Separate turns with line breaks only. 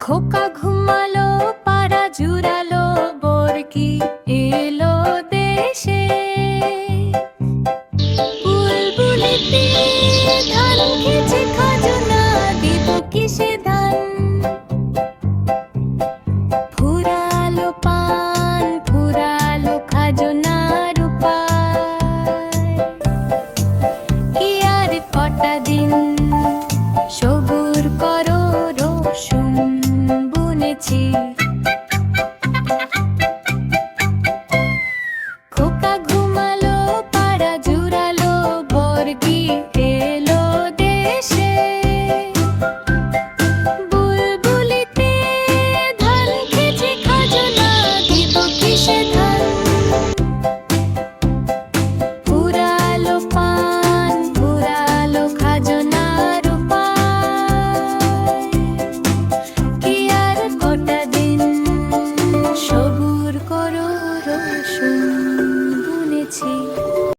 খোকা ঘুমালো, পাড়া জুড়ালো, বরকি এলো দেশে। বুলবুলিতে ধান খেছে খাজনা, দিব কিসে ধান? ফুরালো পান, ফুরালো খাজনার উপায়। কি আর কটা দিন সবুর করো, রসুন বুনেছি। খোকা ঘুমালো, পাড়া জুড়ালো, বরকি এলো দেশে। বুলবুলিতে ধান খেছে খাজনা, দিব কিসে ধান? ফুরালো পান, ফুরালো খাজনার উপায়। কি আর কটা দিন সবুর করো, রসুন বুনেছি।